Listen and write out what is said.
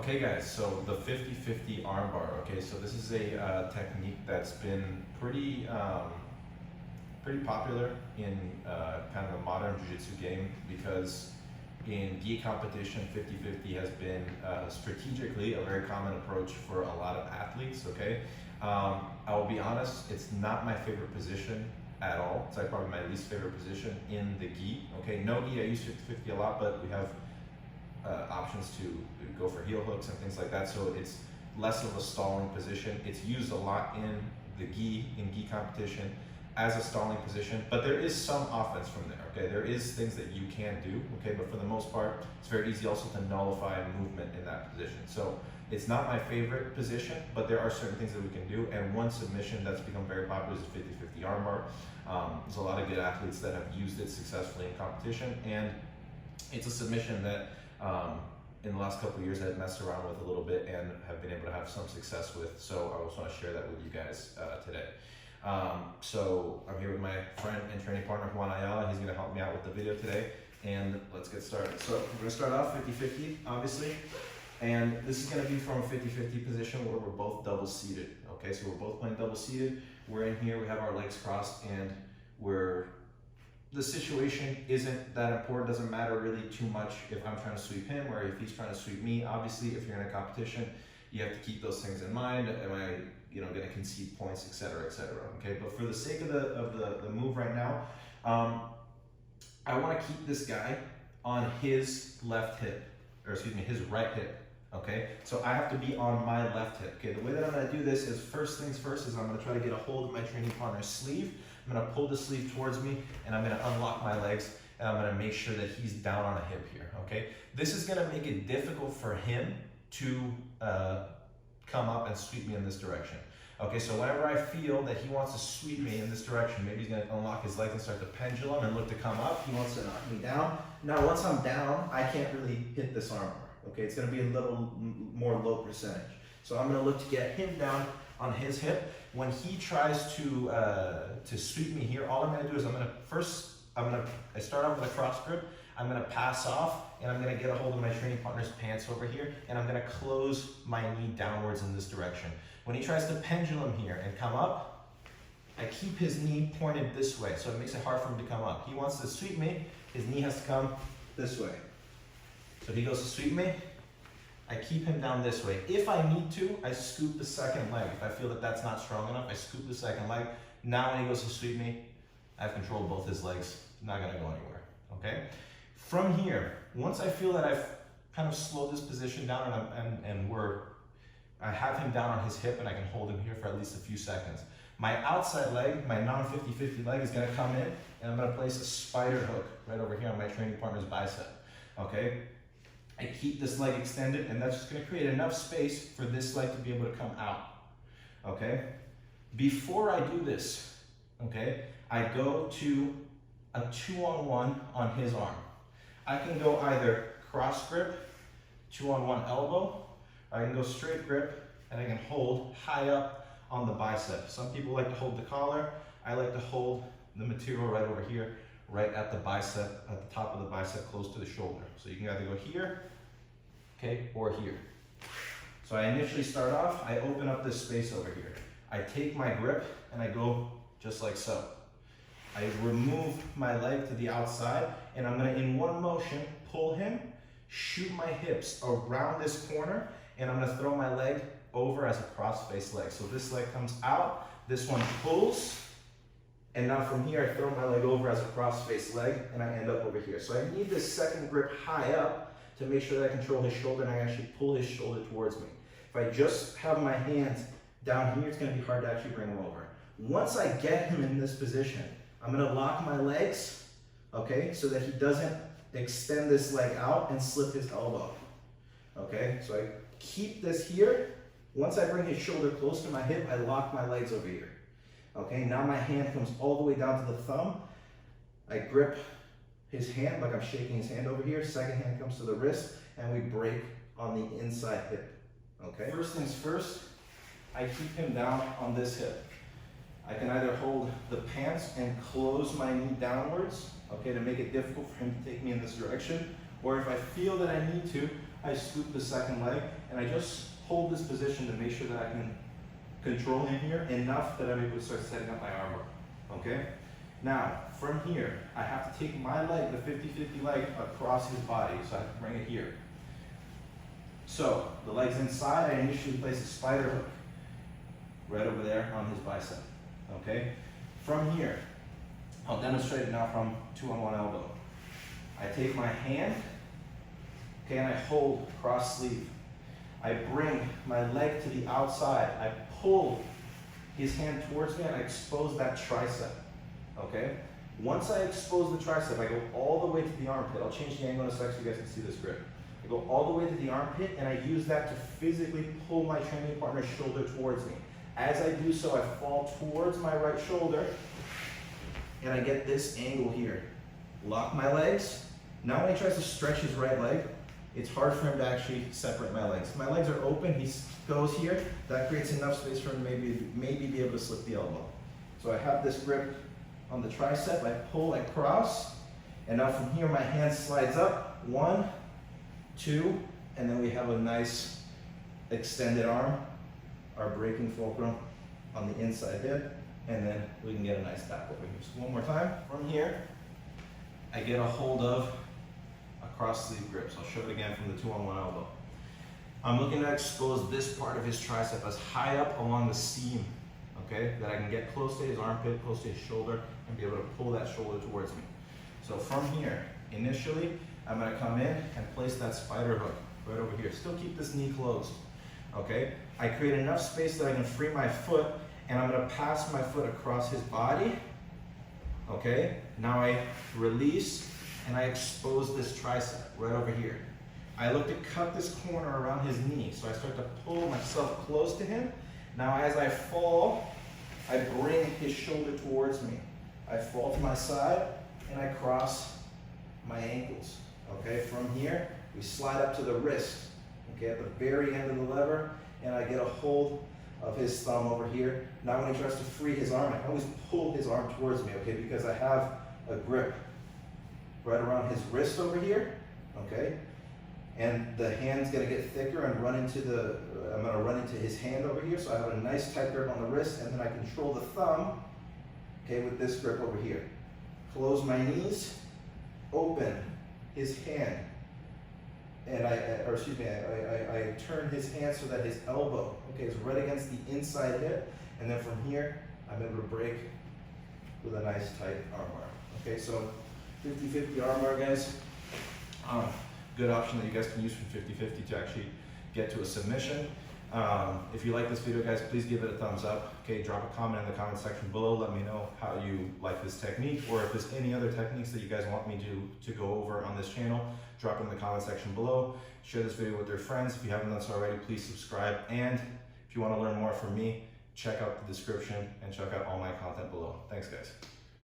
Okay guys, so the 50-50 armbar. Okay, so this is a technique that's been pretty popular in kind of the modern jiu-jitsu game, because in gi competition 50-50 has been strategically a very common approach for a lot of athletes. Okay, I will be honest, it's not my favorite position at all. It's like probably my least favorite position in the gi. Okay, no gi, I use 50-50 a lot, but we have options to go for heel hooks and things like that, so it's less of a stalling position. It's used a lot in the gi, competition as a stalling position, but there is some offense from there. Okay, there is things that you can do. Okay, but for the most part, it's very easy also to nullify movement in that position. So it's not my favorite position, but there are certain things that we can do. And one submission that's become very popular is 50-50 armbar. There's a lot of good athletes that have used it successfully in competition, and it's a submission that in the last couple of years I've messed around with a little bit and have been able to have some success with. So I just want to share that with you guys today. So I'm here with my friend and training partner Juan Ayala. He's going to help me out with the video today, and let's get started. So we're going to start off 50-50, obviously, and this is going to be from a 50-50 position where we're both double seated. Okay, so we're both playing double seated. We're in here, we have our legs crossed, and the situation isn't that important. Doesn't matter really too much if I'm trying to sweep him or if he's trying to sweep me. Obviously, if you're in a competition, you have to keep those things in mind. Am I, going to concede points, etc., etc. Okay, but for the sake of the move right now, I want to keep this guy on his left hip, or excuse me, his right hip. Okay, so I have to be on my left hip. Okay, the way that I'm going to do this is, first things first, is I'm going to try to get a hold of my training partner's sleeve. I'm going to pull the sleeve towards me, and I'm going to unlock my legs, and I'm going to make sure that he's down on a hip here. Okay, this is going to make it difficult for him to come up and sweep me in this direction. Okay, so whenever I feel that he wants to sweep me in this direction, maybe he's going to unlock his legs and start to pendulum and look to come up. He wants to knock me down. Now, once I'm down, I can't really hit this armbar. Okay, it's going to be a little more low percentage. So I'm going to look to get him down on his hip. When he tries to sweep me here, all I'm going to do is I start off with a cross grip. I'm going to pass off, and I'm going to get a hold of my training partner's pants over here, and I'm going to close my knee downwards in this direction. When he tries to pendulum here and come up, I keep his knee pointed this way, so it makes it hard for him to come up. He wants to sweep me, his knee has to come this way. So he goes to sweep me, I keep him down this way. If I need to, I scoop the second leg. If I feel that that's not strong enough, I scoop the second leg. Now when he goes to sweep me, I have control of both his legs. Not gonna go anywhere, okay? From here, once I feel that I've kind of slowed this position down I have him down on his hip and I can hold him here for at least a few seconds. My outside leg, my non-50-50 leg, is gonna come in, and I'm gonna place a spider hook right over here on my training partner's bicep, okay? I keep this leg extended, and that's just going to create enough space for this leg to be able to come out, okay? Before I do this, okay, I go to a 2-on-1 on his arm. I can go either cross grip, 2-on-1 elbow, or I can go straight grip, and I can hold high up on the bicep. Some people like to hold the collar. I like to hold the material right over here, right at the bicep, at the top of the bicep, close to the shoulder. So you can either go here, okay, or here. So I initially start off, I open up this space over here. I take my grip and I go just like so. I remove my leg to the outside, and I'm gonna, in one motion, pull him, shoot my hips around this corner, and I'm gonna throw my leg over as a cross-face leg. So this leg comes out, this one pulls, and now from here, I throw my leg over as a cross-face leg, and I end up over here. So I need this second grip high up to make sure that I control his shoulder, and I actually pull his shoulder towards me. If I just have my hands down here, it's gonna be hard to actually bring him over. Once I get him in this position, I'm gonna lock my legs, okay, so that he doesn't extend this leg out and slip his elbow, okay? So I keep this here. Once I bring his shoulder close to my hip, I lock my legs over here. Okay, now my hand comes all the way down to the thumb. I grip his hand like I'm shaking his hand over here. Second hand comes to the wrist, and we break on the inside hip. Okay, first things first, I keep him down on this hip. I can either hold the pants and close my knee downwards, okay, to make it difficult for him to take me in this direction, or if I feel that I need to, I scoop the second leg, and I just hold this position to make sure that I can control him here enough that I'm able to start setting up my armbar, okay? Now, from here, I have to take my leg, the 50-50 leg, across his body, so I have to bring it here. So, the leg's inside, I initially place a spider hook right over there on his bicep, okay? From here, I'll demonstrate it now from 2-on-1 elbow. I take my hand, okay, and I hold cross sleeve. I bring my leg to the outside. I pull his hand towards me and I expose that tricep, okay? Once I expose the tricep, I go all the way to the armpit. I'll change the angle in a sec so you guys can see this grip. I go all the way to the armpit and I use that to physically pull my training partner's shoulder towards me. As I do so, I fall towards my right shoulder and I get this angle here. Lock my legs. Now when he tries to stretch his right leg, it's hard for him to actually separate my legs. My legs are open, he goes here, that creates enough space for him to maybe be able to slip the elbow. So I have this grip on the tricep, I pull, I cross, and now from here my hand slides up, 1, 2, and then we have a nice extended arm, our braking fulcrum on the inside hip, and then we can get a nice tap over here. So one more time, from here, I get a hold of a cross sleeve grip. So I'll show it again from the 2-on-1 elbow. I'm looking to expose this part of his tricep as high up along the seam, okay, that I can get close to his armpit, close to his shoulder, and be able to pull that shoulder towards me. So from here, initially, I'm gonna come in and place that spider hook right over here. Still keep this knee closed, okay? I create enough space that I can free my foot, and I'm gonna pass my foot across his body, okay? Now I release, and I expose this tricep right over here. I look to cut this corner around his knee, so I start to pull myself close to him. Now as I fall, I bring his shoulder towards me. I fall to my side, and I cross my ankles, okay? From here, we slide up to the wrist, okay, at the very end of the lever, and I get a hold of his thumb over here. Now when he tries to free his arm, I can always pull his arm towards me, okay, because I have a grip right around his wrist over here, okay? And the hand's gonna get thicker and run into the, I'm gonna run into his hand over here, so I have a nice tight grip on the wrist, and then I control the thumb, okay, with this grip over here. Close my knees, open his hand, and I turn his hand so that his elbow, okay, is right against the inside hip, and then from here, I'm able to break with a nice tight armbar. Okay, so 50-50 armbar, guys. Good option that you guys can use from 50-50 to actually get to a submission. If you like this video, guys, please give it a thumbs up. Okay, drop a comment in the comment section below. Let me know how you like this technique, or if there's any other techniques that you guys want me to go over on this channel, drop it in the comment section below. Share this video with your friends. If you haven't done so already, please subscribe. And if you want to learn more from me, check out the description and check out all my content below. Thanks, guys.